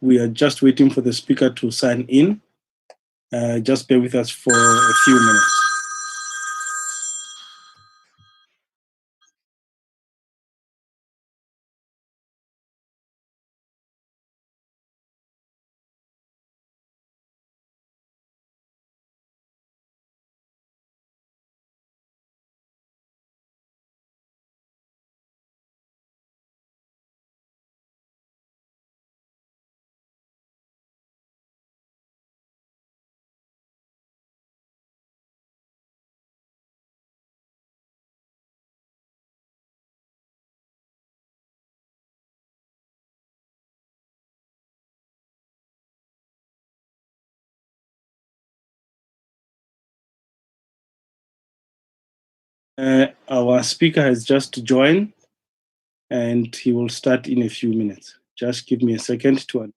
We are just waiting for the speaker to sign in. Just bear with us for a few minutes. Our speaker has just joined and he will start in a few minutes. Just give me a second to.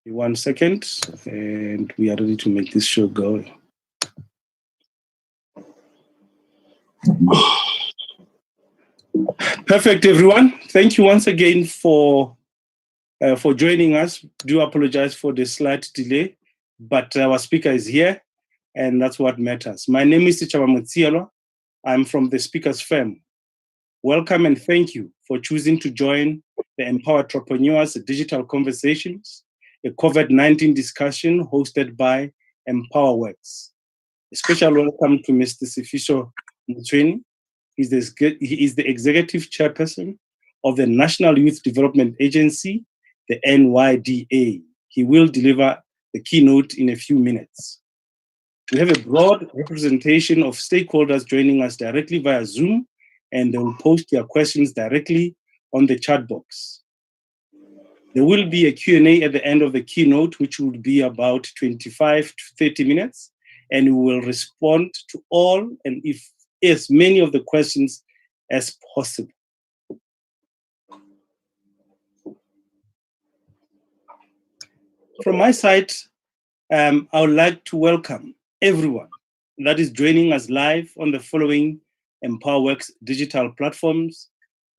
One second, and we are ready to make this show go. Perfect, everyone. Thank you once again for joining us. Do apologize for the slight delay, but our speaker is here, and that's what matters. My name is Sifiso Mtsweni. I'm from the speaker's firm. Welcome and thank you for choosing to join the Empower Entrepreneurs Digital Conversations, a COVID-19 discussion hosted by EmpowerWorks. A special welcome to Mr. Sifiso Mtsweni. He is the executive chairperson of the National Youth Development Agency, the NYDA. He will deliver the keynote in a few minutes. We have a broad representation of stakeholders joining us directly via Zoom, and they will post their questions directly on the chat box. There will be a Q&A at the end of the keynote, which will be about 25 to 30 minutes, and we will respond to all and if as many of the questions as possible. From my side, I would like to welcome everyone that is joining us live on the following EmpowerWorks digital platforms: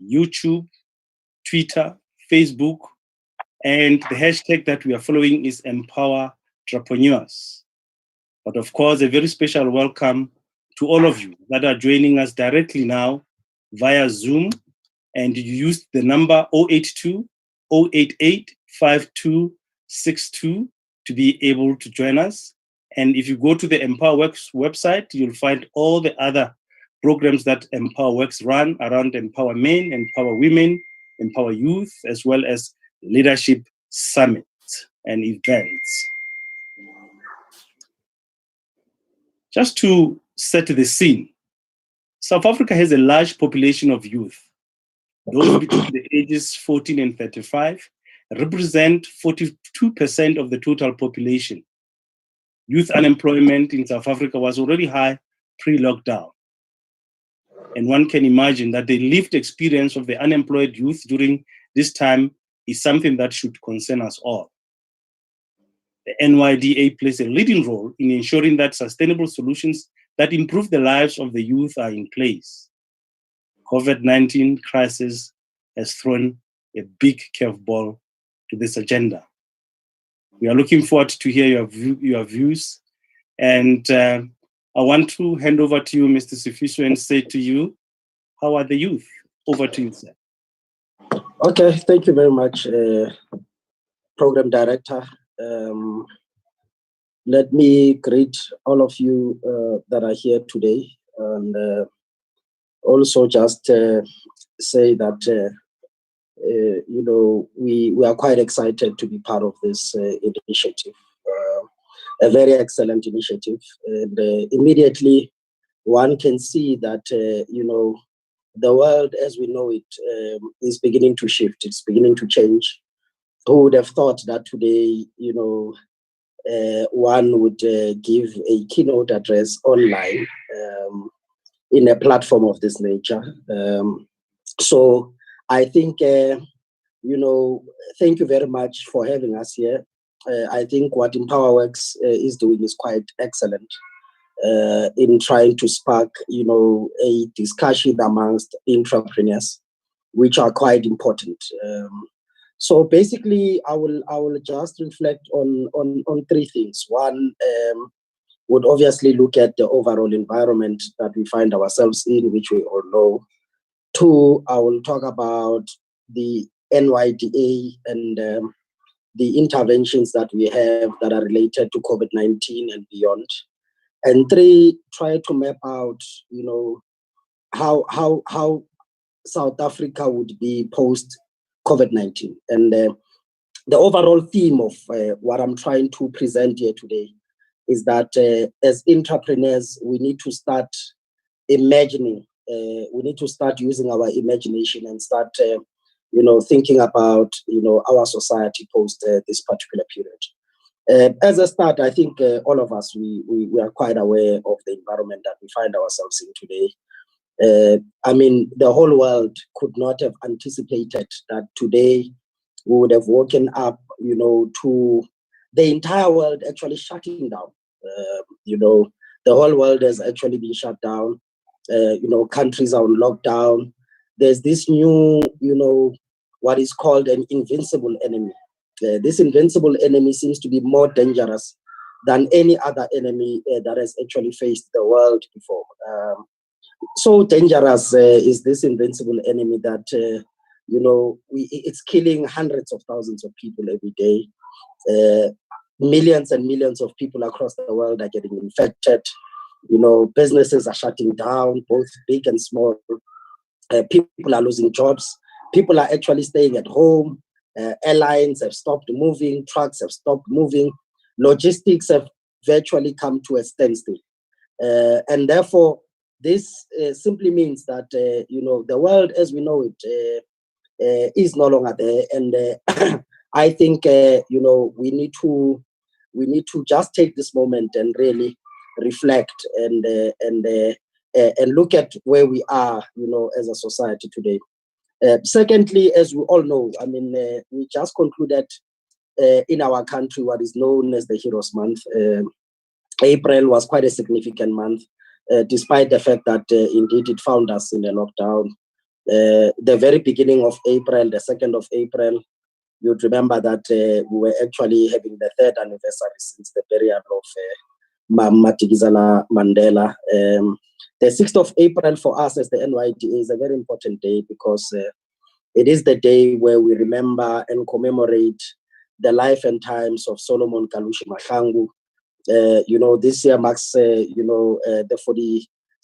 YouTube, Twitter, Facebook, and the hashtag that we are following is Empower Entrepreneurs. But of course, a very special welcome to all of you that are joining us directly now via Zoom, and you used the number 082-088-5262 to be able to join us. And if you go to the EmpowerWorks website, you'll find all the other programs that EmpowerWorks run around Empower Men, Empower Women, Empower Youth, as well as leadership summits and events. Just to set the scene, South Africa has a large population of youth. Those between the ages 14 and 35 represent 42% of the total population. Youth unemployment in South Africa was already high pre-lockdown. And one can imagine that the lived experience of the unemployed youth during this time is something that should concern us all. The NYDA plays a leading role in ensuring that sustainable solutions that improve the lives of the youth are in place. COVID-19 crisis has thrown a big curveball to this agenda. We are looking forward to hear your views. And I want to hand over to you, Mr. Sifiso, and say to you, how are the youth? Over to you, sir. Okay, thank you very much, Program Director. Let me greet all of you that are here today, and also just say that we are quite excited to be part of this initiative, a very excellent initiative, and immediately one can see that the world as we know it is beginning to shift. It's beginning to change. Who would have thought that today, one would give a keynote address online in a platform of this nature? So I think, thank you very much for having us here. I think what EmpowerWorks is doing is quite excellent in trying to spark, a discussion amongst entrepreneurs, which are quite important. So basically, I will just reflect on three things. One would obviously look at the overall environment that we find ourselves in, which we all know. Two, I will talk about the NYDA and the interventions that we have that are related to COVID-19 and beyond. And three, try to map out, how South Africa would be post COVID-19. And the overall theme of what I'm trying to present here today is that as entrepreneurs, we need to start imagining, we need to start using our imagination and start, thinking about, our society post this particular period. As a start, I think all of us, we are quite aware of the environment that we find ourselves in today. The whole world could not have anticipated that today we would have woken up, to the entire world actually shutting down. The whole world has actually been shut down. Countries are on lockdown. There's this new, what is called an invincible enemy. This invincible enemy seems to be more dangerous than any other enemy that has actually faced the world before. So dangerous is this invincible enemy that, it's killing hundreds of thousands of people every day. Millions and millions of people across the world are getting infected. Businesses are shutting down, both big and small. People are losing jobs. People are actually staying at home. Airlines have stopped moving. Trucks have stopped moving. Logistics have virtually come to a standstill. And therefore, this simply means that, the world as we know it is no longer there. And I think, we need to just take this moment and really reflect and look at where we are, as a society today. Secondly, as we all know, we just concluded in our country what is known as the Heroes Month. April was quite a significant month, despite the fact that indeed it found us in a lockdown. The very beginning of April, the 2nd of April, you'd remember that we were actually having the 3rd anniversary since the burial of Matikizela Mandela. The 6th of April for us as the NYDA is a very important day because it is the day where we remember and commemorate the life and times of Solomon Kalushi Mahlangu. This year marks, the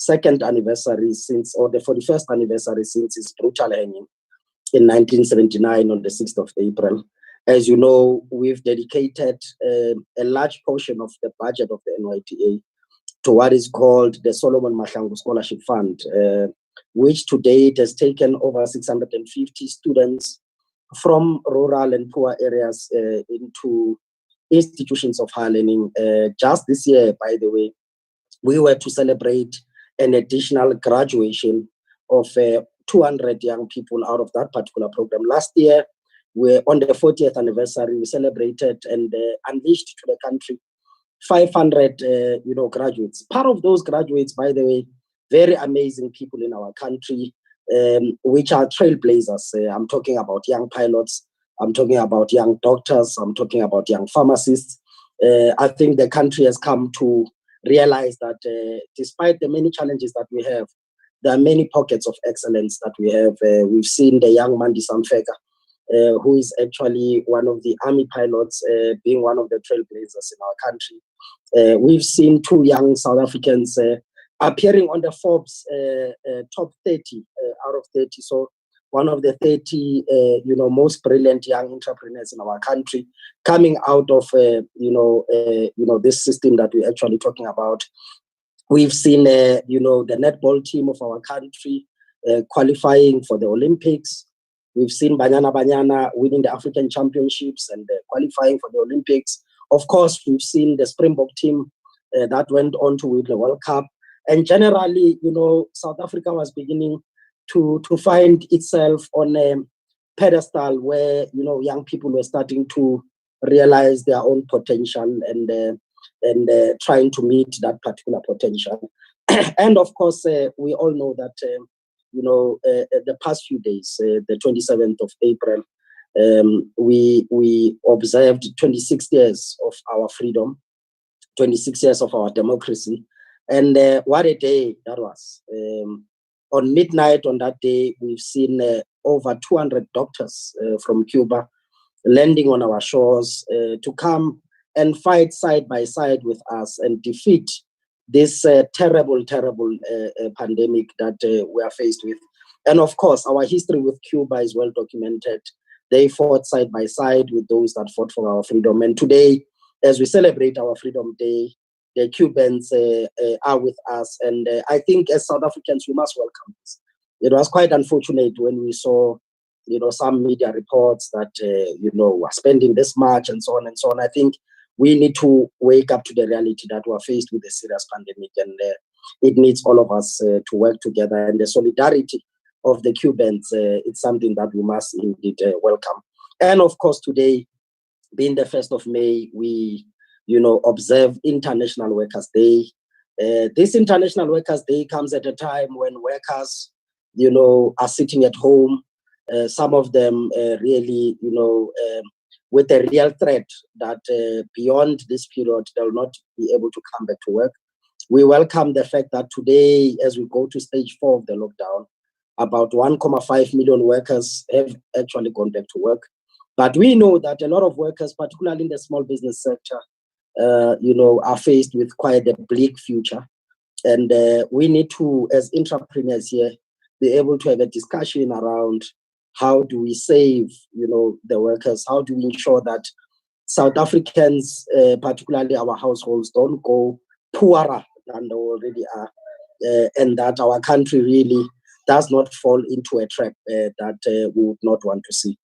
42nd anniversary since, or the 41st anniversary since his brutal hanging in 1979 on the 6th of April. As you know, we've dedicated a large portion of the budget of the NYDA to what is called the Solomon Mahlangu Scholarship Fund, which to date has taken over 650 students from rural and poor areas into institutions of higher learning. Just this year, by the way, we were to celebrate an additional graduation of 200 young people out of that particular program. Last year, on the 40th anniversary, we celebrated and unleashed to the country 500 graduates. Part of those graduates, by the way, very amazing people in our country, which are trailblazers. I'm talking about young pilots, I'm talking about young doctors, I'm talking about young pharmacists. I think the country has come to realize that despite the many challenges that we have, there are many pockets of excellence that we have. We've seen the young Mandi Samfeka, who is actually one of the army pilots, being one of the trailblazers in our country. We've seen 2 young South Africans appearing on the Forbes top 30 out of 30. So one of the 30, most brilliant young entrepreneurs in our country, coming out of, this system that we're actually talking about. We've seen, the netball team of our country qualifying for the Olympics. We've seen Banyana winning the African Championships and qualifying for the Olympics. Of course, we've seen the Springbok team that went on to win the World Cup. And generally, South Africa was beginning to find itself on a pedestal where, young people were starting to realize their own potential and trying to meet that particular potential. And of course, we all know that, the past few days, the 27th of April, we observed 26 years of our freedom, 26 years of our democracy. And what a day that was. On midnight on that day, we've seen over 200 doctors from Cuba landing on our shores to come and fight side by side with us and defeat this terrible pandemic that we are faced with. And of course, our history with Cuba is well documented. They fought side by side with those that fought for our freedom. And today, as we celebrate our Freedom Day, the Cubans are with us. And I think as South Africans, we must welcome this. It was quite unfortunate when we saw, some media reports that, we're spending this much and so on and so on. I think we need to wake up to the reality that we're faced with a serious pandemic, and it needs all of us to work together. And the solidarity of the Cubans, it's something that we must indeed welcome. And of course, today, being the 1st of May, we observe International Workers' Day. This International Workers' Day comes at a time when workers, are sitting at home. Some of them really, with a real threat that beyond this period, they'll not be able to come back to work. We welcome the fact that today, as we go to stage 4 of the lockdown, about 1.5 million workers have actually gone back to work. But we know that a lot of workers, particularly in the small business sector, are faced with quite a bleak future. And we need to, as entrepreneurs here, be able to have a discussion around how do we save, the workers? How do we ensure that South Africans, particularly our households, don't go poorer than they already are, and that our country really does not fall into a trap that we would not want to see.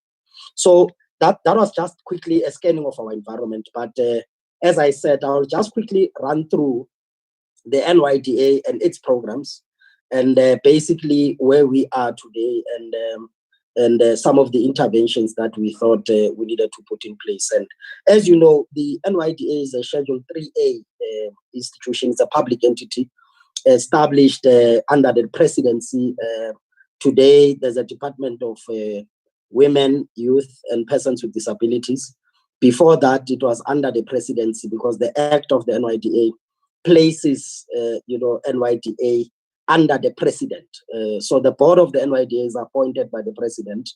So that was just quickly a scanning of our environment. But as I said, I'll just quickly run through the NYDA and its programs, and basically where we are today, and some of the interventions that we thought we needed to put in place. And as you know, the NYDA is a Schedule 3A institution. It's a public entity established under the presidency. Today, there's a Department of Women, Youth, and Persons with Disabilities. Before that, it was under the presidency because the Act of the NYDA places, NYDA under the president. So the board of the NYDA is appointed by the president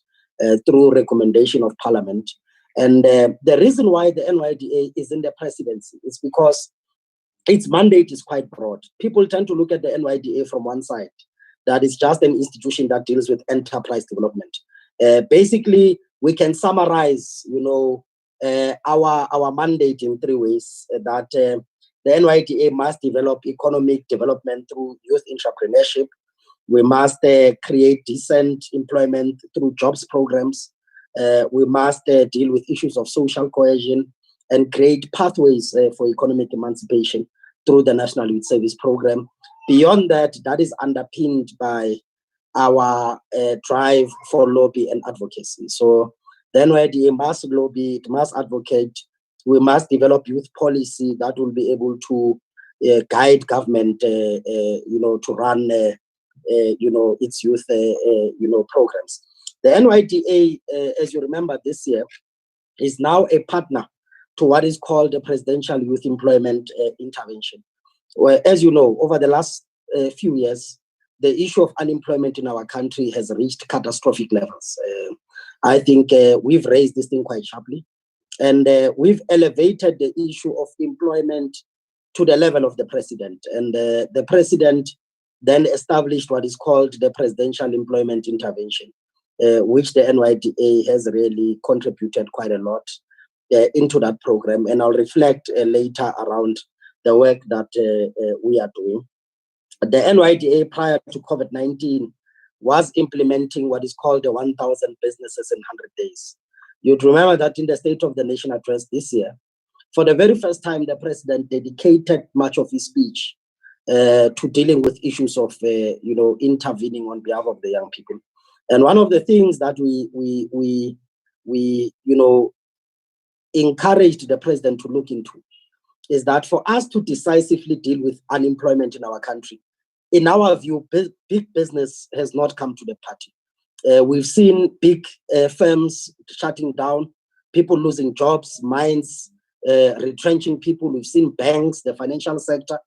through recommendation of parliament. And the reason why the NYDA is in the presidency is because its mandate is quite broad. People tend to look at the NYDA from one side, that is just an institution that deals with enterprise development. Basically, we can summarize, our mandate in 3 ways. That the NYDA must develop economic development through youth entrepreneurship. We must create decent employment through jobs programs. We must deal with issues of social cohesion and create pathways for economic emancipation through the National Youth Service Program. Beyond that, that is underpinned by our drive for lobby and advocacy. So the NYDA must lobby, it must advocate. We must develop youth policy that will be able to guide government, to run, its youth, programs. The NYDA, as you remember this year, is now a partner to what is called the Presidential Youth Employment Intervention. Well, as you know, over the last few years, the issue of unemployment in our country has reached catastrophic levels. I think we've raised this thing quite sharply, and we've elevated the issue of employment to the level of the president. And the president then established what is called the Presidential Employment Intervention, which the NYDA has really contributed quite a lot into that program. And I'll reflect later around the work that we are doing. The NYDA, prior to COVID-19, was implementing what is called the 1,000 businesses in 100 days. You'd remember that in the State of the Nation address this year, for the very first time, the president dedicated much of his speech to dealing with issues of, intervening on behalf of the young people. And one of the things that we encouraged the president to look into is that for us to decisively deal with unemployment in our country, in our view, big business has not come to the party. We've seen big firms shutting down, people losing jobs, mines retrenching people. We've seen banks, the financial sector,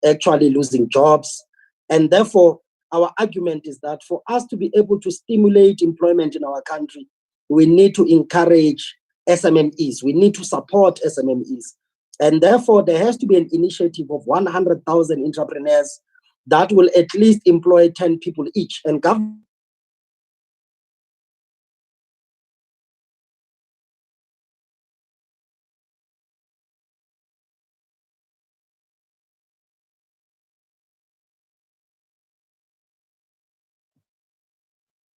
actually losing jobs. And therefore, our argument is that for us to be able to stimulate employment in our country, we need to encourage SMMEs. We need to support SMMEs. And therefore, there has to be an initiative of 100,000 entrepreneurs that will at least employ 10 people each. And government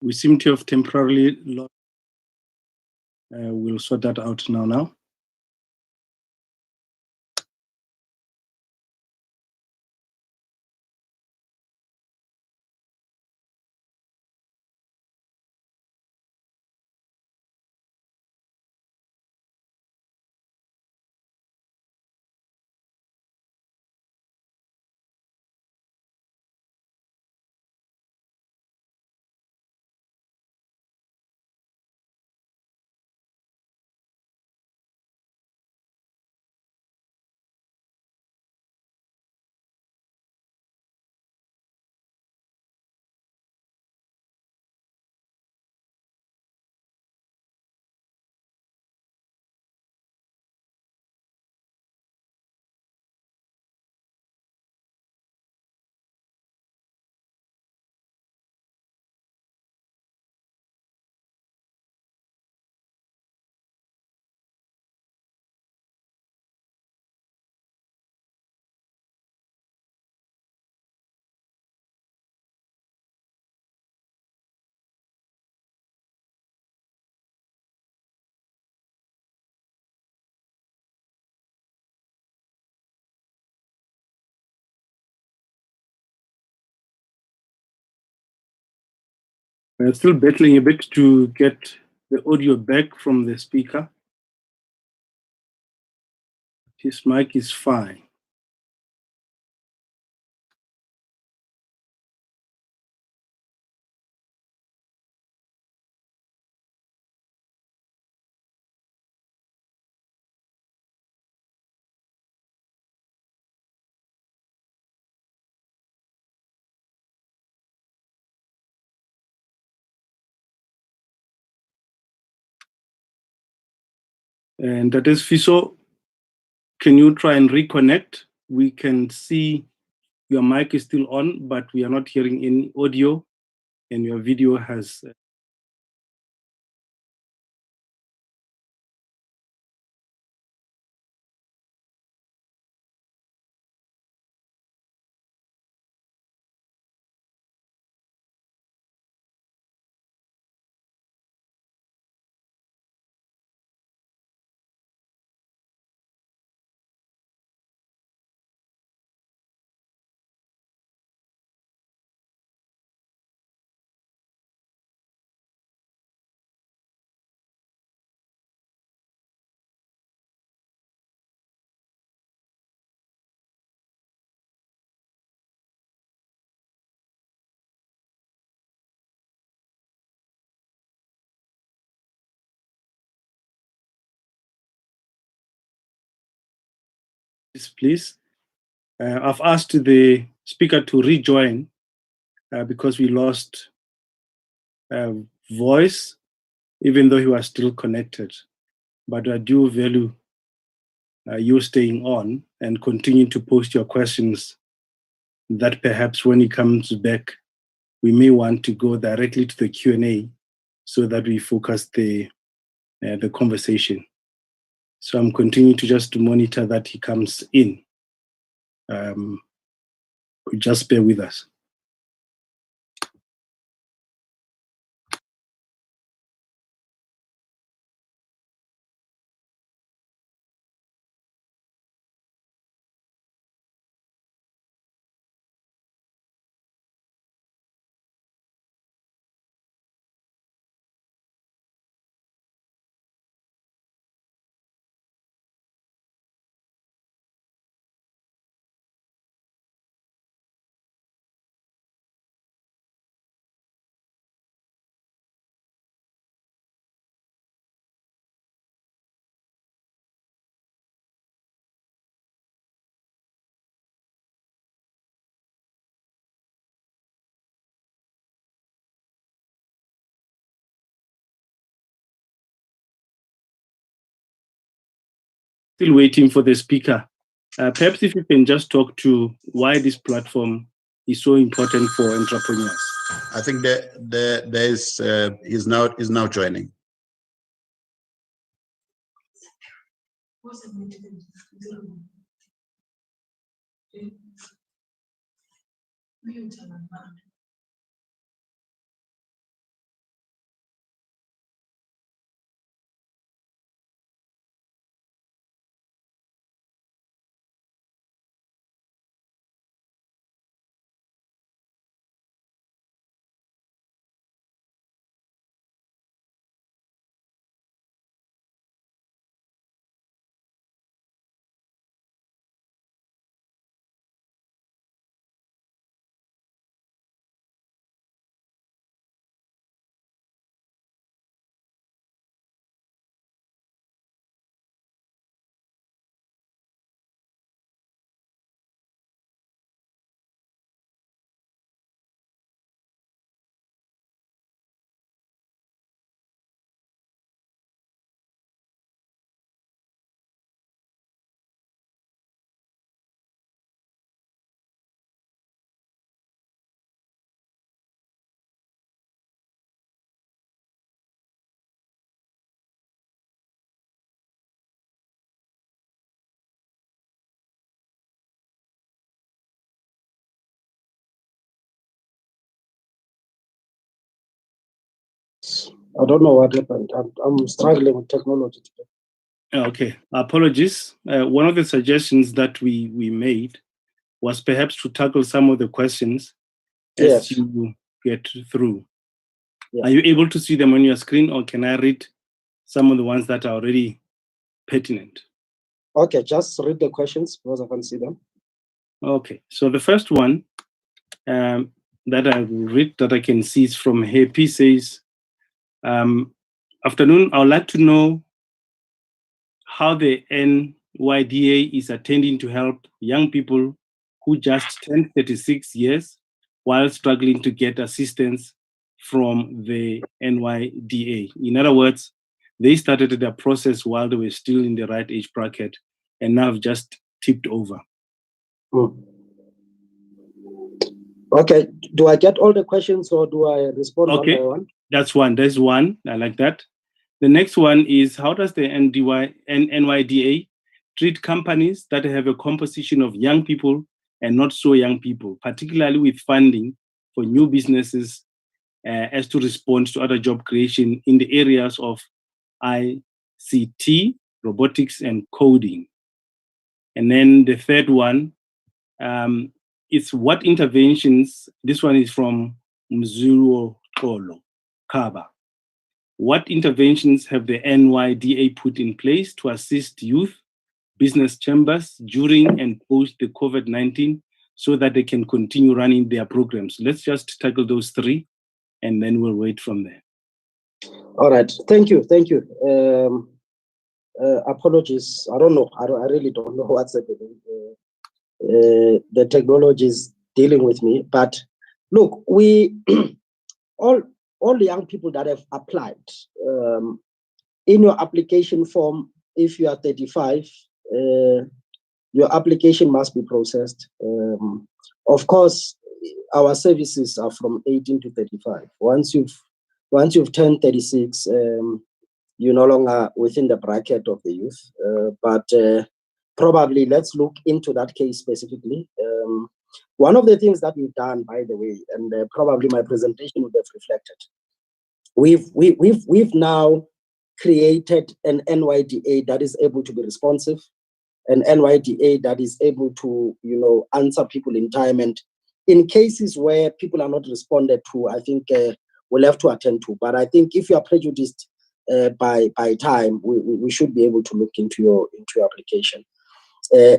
We seem to have temporarily lost. We'll sort that out now. I'm still battling a bit to get the audio back from the speaker. His mic is fine. And that is Fiso. Can you try and reconnect? We can see your mic is still on, but we are not hearing any audio, and your video has Please. I've asked the speaker to rejoin because we lost voice, even though he was still connected. But I do value you staying on and continue to post your questions that perhaps when he comes back, we may want to go directly to the Q&A so that we focus the conversation. So I'm continuing to just monitor that he comes in. Just bear with us. Still waiting for the speaker. Perhaps if you can just talk to why this platform is so important for entrepreneurs. I think is now joining. I don't know what happened. I'm struggling with technology today. Okay, apologies. One of the suggestions that we made was perhaps to tackle some of the questions as you get through. Yeah. Are you able to see them on your screen, or can I read some of the ones that are already pertinent? Okay, just read the questions because I can see them. Okay, so the first one that I will read that I can see is from Happy says, afternoon, I would like to know how the NYDA is attending to help young people who just turned 36 years while struggling to get assistance from the NYDA. In other words, they started the process while they were still in the right age bracket and now have just tipped over. Okay, do I get all the questions or do I respond one by one? That's one. There's one. I like that. The next one is, how does the NYDA treat companies that have a composition of young people and not so young people, particularly with funding for new businesses as to respond to other job creation in the areas of ICT, robotics, and coding? And then the third one, it's what interventions, this one is from Mzulu Tolo, Kaba. What interventions have the NYDA put in place to assist youth, business chambers during and post the COVID-19 so that they can continue running their programs? Let's just tackle those three and then we'll wait from there. All right, thank you. Apologies, I don't know, I really don't know what's happening. The technology is dealing with me. But look, we all the young people that have applied, in your application form, if you are 35, your application must be processed. Of course, our services are from 18 to 35. Once you've turned 36, you're no longer within the bracket of the youth. But probably let's look into that case specifically. One of the things that we've done, by the way, and probably my presentation would have reflected, we've now created an NYDA that is able to be responsive, an NYDA that is able to, answer people in time. And in cases where people are not responded to, I think we'll have to attend to. But I think if you are prejudiced by time, we should be able to look into your application.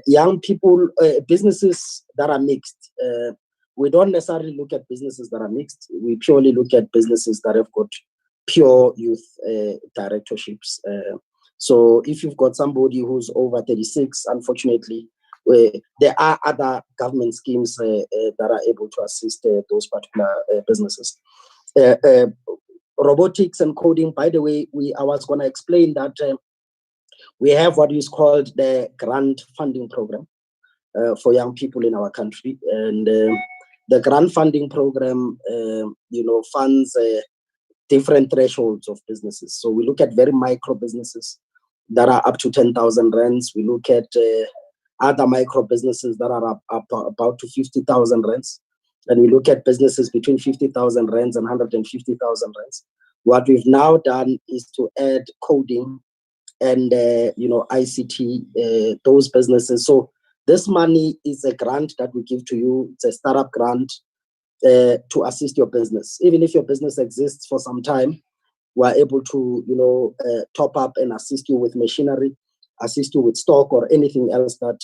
Young people, businesses that are mixed. We don't necessarily look at businesses that are mixed. We purely look at businesses that have got pure youth directorships. So if you've got somebody who's over 36, unfortunately, there are other government schemes that are able to assist those particular businesses. Robotics and coding, by the way, I was going to explain that we have what is called the grant funding program for young people in our country. And the grant funding program, funds different thresholds of businesses. So we look at very micro businesses that are up to 10,000 rands. We look at other micro businesses that are up about to 50,000 rands. And we look at businesses between 50,000 rands and 150,000 rands. What we've now done is to add coding and ICT, those businesses. So this money is a grant that we give to you. It's a startup grant to assist your business. Even if your business exists for some time, we're able to top up and assist you with machinery, assist you with stock or anything else that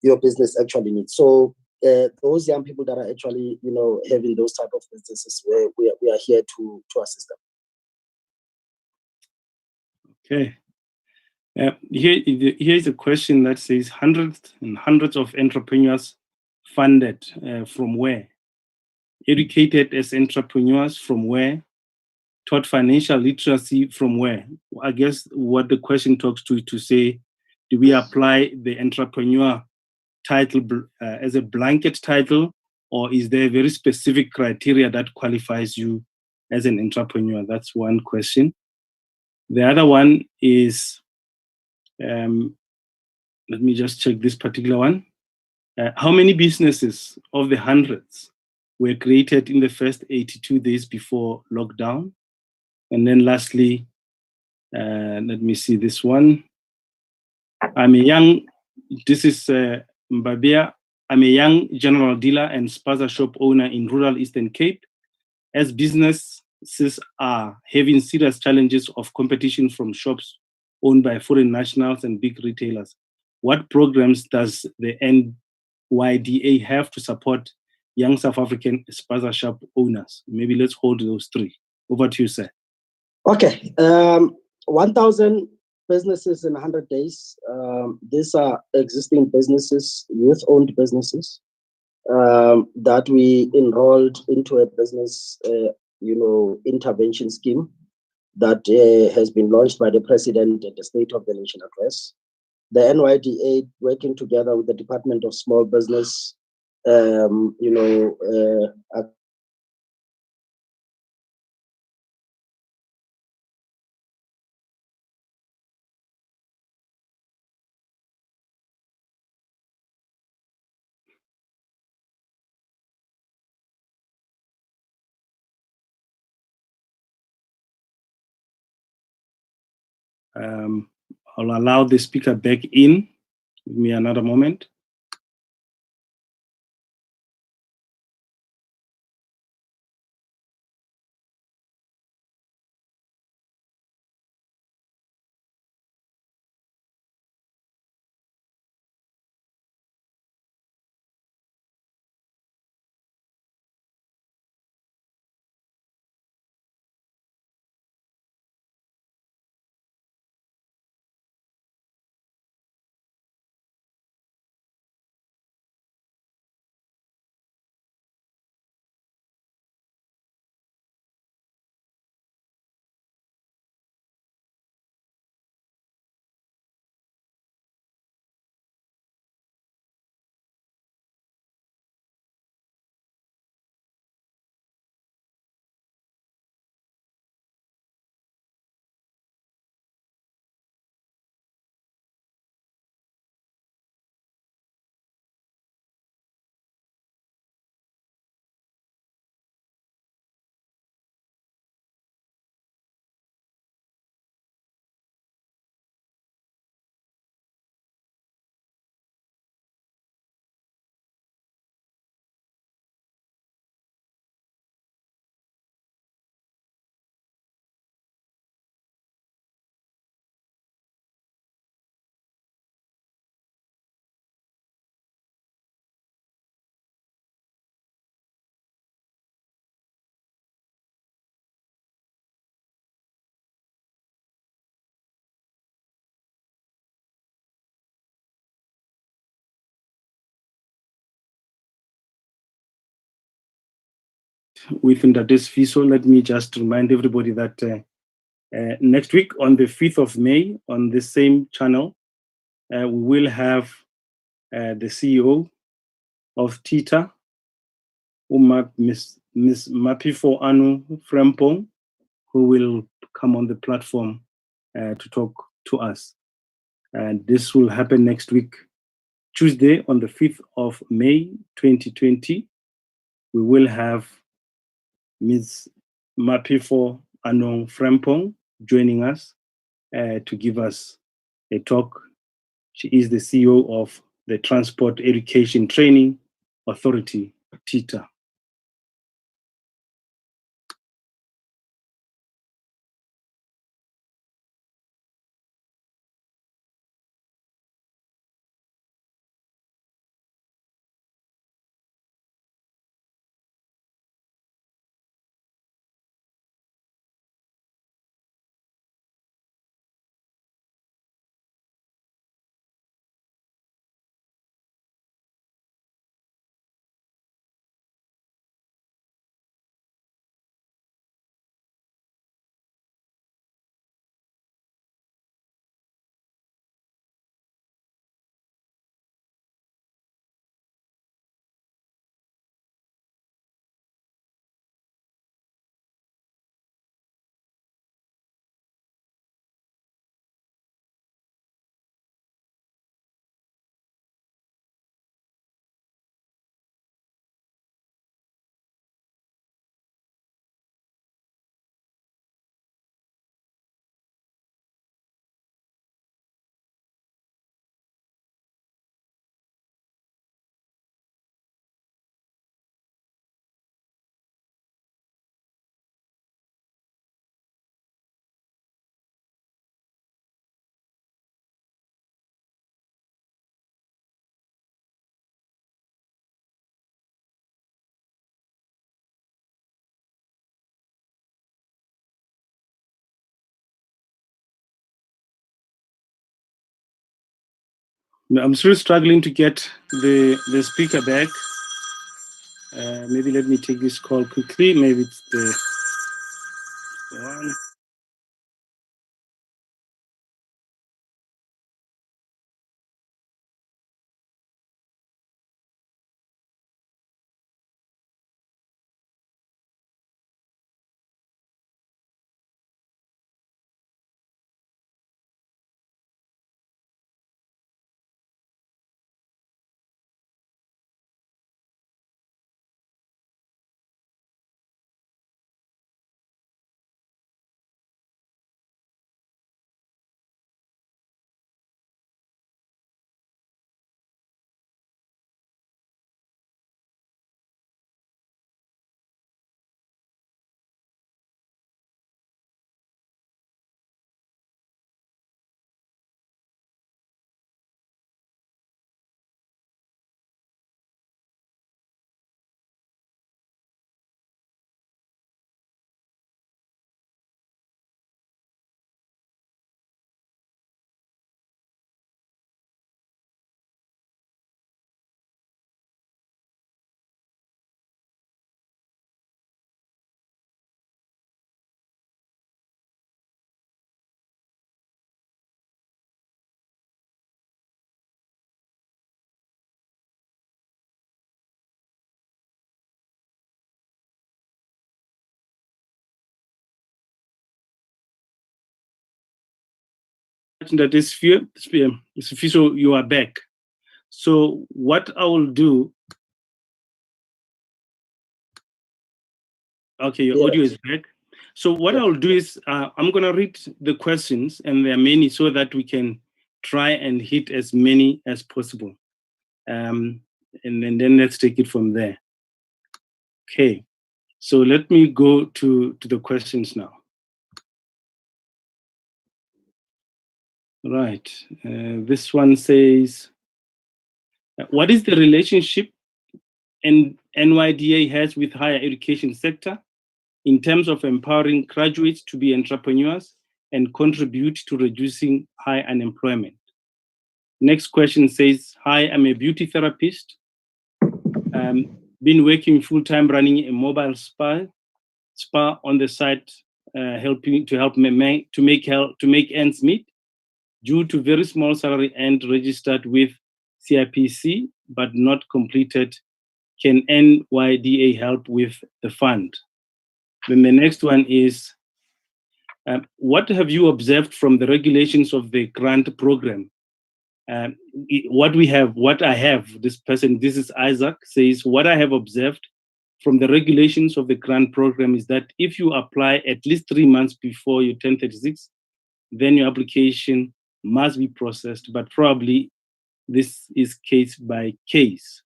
your business actually needs. So those young people that are actually having those type of businesses, we are here to assist them. Okay. Here's a question that says hundreds and hundreds of entrepreneurs funded from where? Educated as entrepreneurs from where? Taught financial literacy from where? I guess what the question talks to say, do we apply the entrepreneur title as a blanket title, or is there a very specific criteria that qualifies you as an entrepreneur? That's one question. The other one is, let me just check this particular one. How many businesses of the hundreds were created in the first 82 days before lockdown? And then lastly, let me see this one. This is Mbabia. I'm a young general dealer and spaza shop owner in rural Eastern Cape. As businesses are having serious challenges of competition from shops owned by foreign nationals and big retailers, what programs does the NYDA have to support young South African spaza shop owners? Maybe let's hold those three. Over to you, sir. Okay. 1,000 businesses in 100 days. These are existing businesses, youth-owned businesses, that we enrolled into a business, intervention scheme that has been launched by the President at the State of the Nation Address. The NYDA, working together with the Department of Small Business, I'll allow the speaker back in. Give me another moment. with Sifiso, let me just remind everybody that next week on the 5th of May on the same channel, we will have the CEO of TITA, Miss Mapifo Anu Frempong, who will come on the platform to talk to us. And this will happen next week, Tuesday on the 5th of May 2020. We will have Ms. Mapifo Anu Frempong joining us to give us a talk. She is the CEO of the Transport Education Training Authority, TITA. I'm still struggling to get the speaker back. Maybe let me take this call quickly. Maybe it's the one. That is Sifiso, you are back. So what I will do, okay, your audio is back. So what I will do is I'm going to read the questions, and there are many, so that we can try and hit as many as possible. And then let's take it from there. Okay, so let me go to the questions now. Right, this one says, what is the relationship NYDA has with higher education sector in terms of empowering graduates to be entrepreneurs and contribute to reducing high unemployment? Next question says, hi, I'm a beauty therapist. been working full-time running a mobile spa on the side, helping to make ends meet. Due to very small salary and registered with CIPC but not completed, can NYDA help with the fund? Then the next one is, what have you observed from the regulations of the grant program? This person, this is Isaac, says, what I have observed from the regulations of the grant program is that if you apply at least 3 months before you turn 36, then your application must be processed, but probably this is case by case.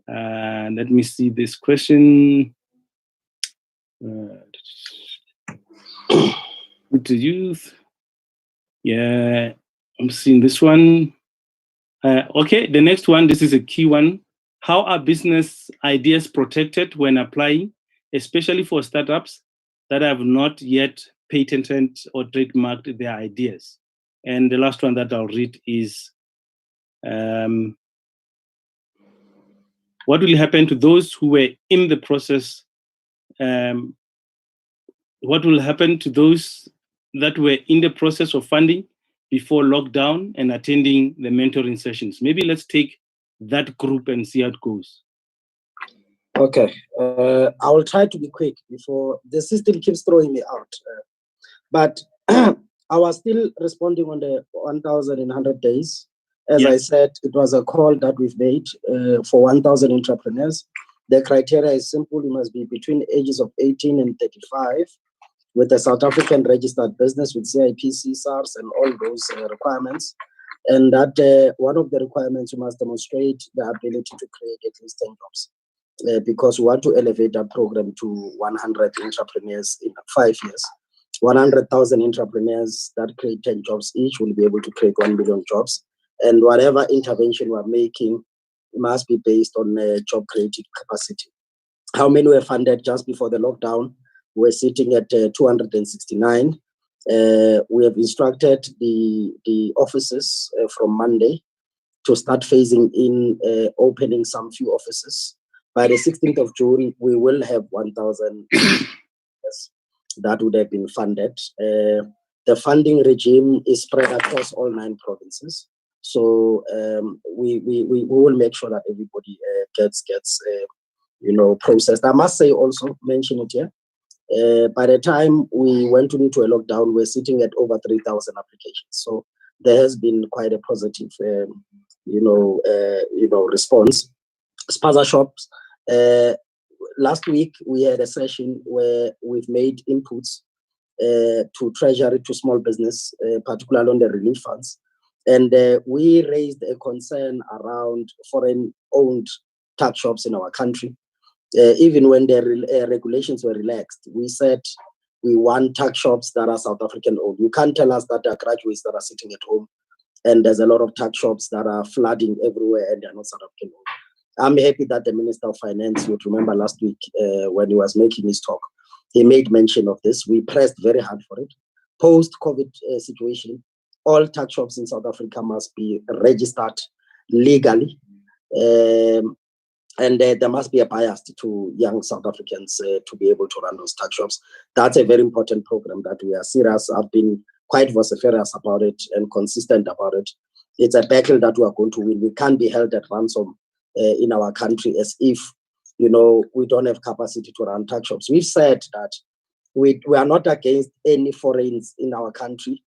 Let me see this question. To youth. Yeah, I'm seeing this one. Okay, the next one, this is a key one. How are business ideas protected when applying, especially for startups that have not yet patented or trademarked their ideas? And the last one that I'll read is, what will happen to those who were in the process? What will happen to those that were in the process of funding before lockdown and attending the mentoring sessions? Maybe let's take that group and see how it goes. Okay, I will try to be quick before the system keeps throwing me out. But I was still responding on the 1,100 days. As I said, it was a call that we've made for 1,000 entrepreneurs. The criteria is simple. You must be between ages of 18 and 35 with a South African registered business with CIPC, SARS, and all those requirements. And that one of the requirements, you must demonstrate the ability to create at least 10 jobs. Because we want to elevate our program to 100 entrepreneurs in 5 years. 100,000 entrepreneurs that create 10 jobs each will be able to create 1 million jobs. And whatever intervention we're making must be based on job creating capacity. How many were funded just before the lockdown? We're sitting at 269. We have instructed the offices from Monday to start phasing in opening some few offices. By the 16th of June, we will have 1,000 that would have been funded. The funding regime is spread across all 9 provinces. So we will make sure that everybody gets processed. I must say also, mention it here, by the time we went into a lockdown, we're sitting at over 3,000 applications. So there has been quite a positive, response. Spaza shops. Last week we had a session where we've made inputs to Treasury, to small business, particularly on the relief funds, and we raised a concern around foreign-owned tuck shops in our country. Even when the regulations were relaxed, we said we want tuck shops that are South African owned. You can't tell us that there are graduates that are sitting at home and there's a lot of tuck shops that are flooding everywhere and they're not South African owned. I'm happy that the Minister of Finance, you would remember last week when he was making his talk, he made mention of this. We pressed very hard for it. Post-COVID situation, all tuck shops in South Africa must be registered legally. And there must be a bias to young South Africans to be able to run those tuck shops. That's a very important program that we are serious. I've been quite vociferous about it and consistent about it. It's a battle that we are going to win. We can't be held at ransom in our country as if, we don't have capacity to run tuck shops. We've said that we are not against any foreigners in our country.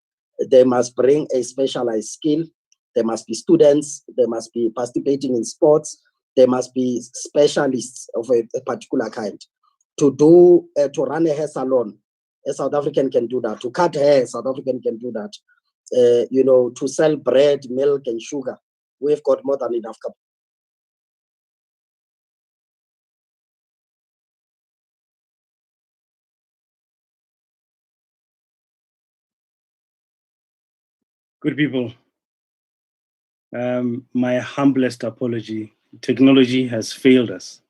They must bring a specialized skill. There must be students. They must be participating in sports. There must be specialists of a particular kind. To run a hair salon, a South African can do that. To cut hair, South African can do that. To sell bread, milk, and sugar, we've got more than enough capacity. Good people. My humblest apology. Technology has failed us.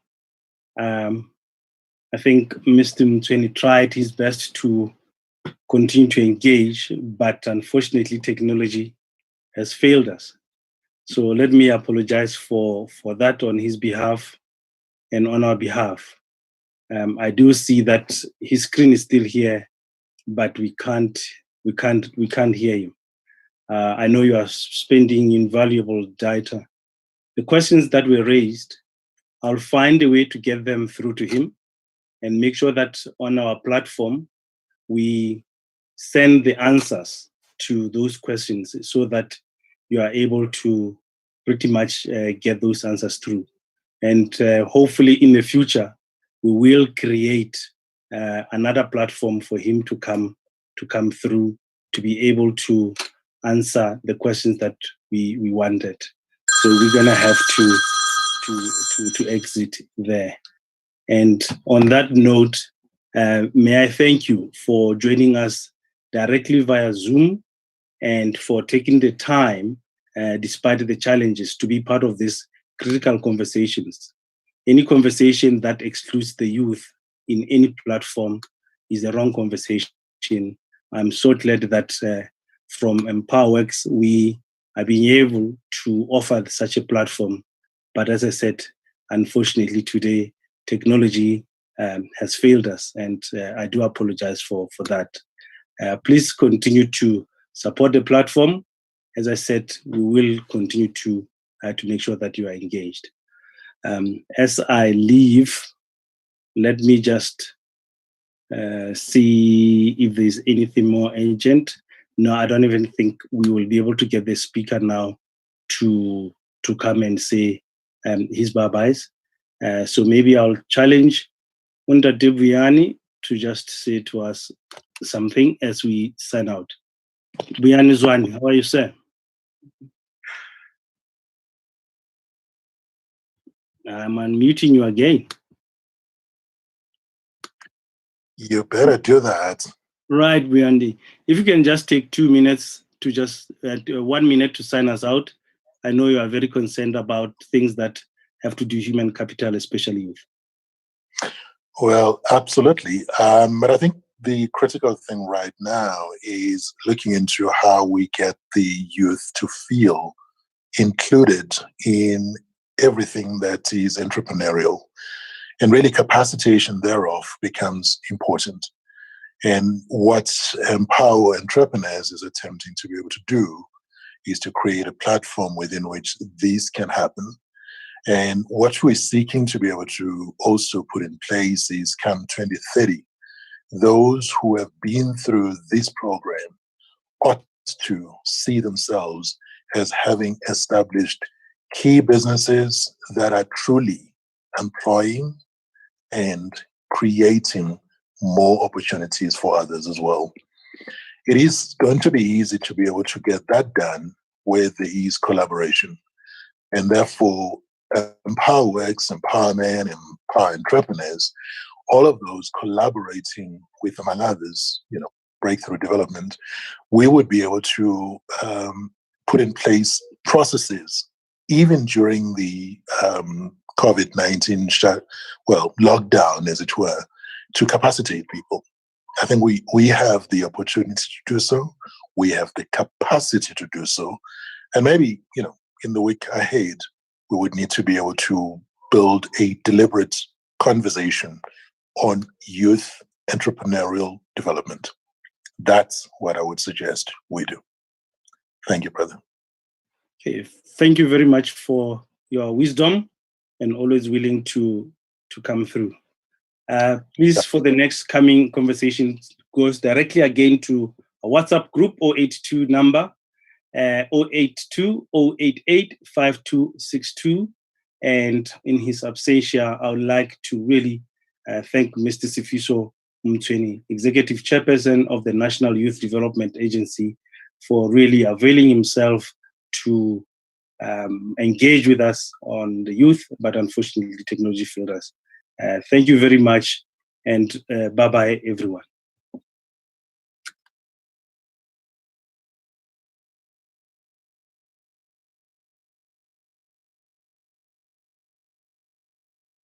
I think Mr. Mtsweni tried his best to continue to engage, but unfortunately, technology has failed us. So let me apologize for that on his behalf. and on our behalf. I do see that his screen is still here, but we can't hear you. I know you are spending invaluable data. The questions that were raised, I'll find a way to get them through to him and make sure that on our platform, we send the answers to those questions so that you are able to pretty much get those answers through. And hopefully in the future, we will create another platform for him to come through, to be able to answer the questions that we wanted. So we're gonna have to exit there. And on that note, may I thank you for joining us directly via Zoom and for taking the time, despite the challenges, to be part of these critical conversations. Any conversation that excludes the youth in any platform is the wrong conversation. I'm so glad that from EmpowerWorks, we are being able to offer such a platform. But as I said, unfortunately today, technology has failed us, and I do apologize for that. Please continue to support the platform. As I said, we will continue to make sure that you are engaged. As I leave, let me just see if there's anything more urgent. No, I don't even think we will be able to get the speaker now to come and say his bye-byes. So maybe I'll challenge Unda Vuyani to just say to us something as we sign out. Vuyani Zwane, how are you, sir? I'm unmuting you again. You better do that. Right, Buyandi. If you can just take 2 minutes to just 1 minute to sign us out. I know you are very concerned about things that have to do with human capital, especially youth. Well, absolutely. But I think the critical thing right now is looking into how we get the youth to feel included in everything that is entrepreneurial. And really capacitation thereof becomes important. And what Empower Entrepreneurs is attempting to be able to do is to create a platform within which these can happen. And what we're seeking to be able to also put in place is come 2030, those who have been through this program ought to see themselves as having established key businesses that are truly employing and creating more opportunities for others as well. It is going to be easy to be able to get that done where there is collaboration. And therefore, EmpowerWorks, Empowerman, Empower Entrepreneurs, all of those collaborating with, among others, breakthrough development, we would be able to put in place processes, even during the COVID-19 lockdown, as it were, to capacitate people. I think we have the opportunity to do so. We have the capacity to do so. And maybe, in the week ahead, we would need to be able to build a deliberate conversation on youth entrepreneurial development. That's what I would suggest we do. Thank you, brother. Okay, thank you very much for your wisdom and always willing to come through. Please, for the next coming conversation, goes directly again to a WhatsApp group 082 number 082 088 5262. And in his absentia, I would like to really thank Mr. Sifiso Mtsweni, Executive Chairperson of the National Youth Development Agency, for really availing himself to engage with us on the youth, but unfortunately, technology failed us. Thank you very much, and bye-bye, everyone.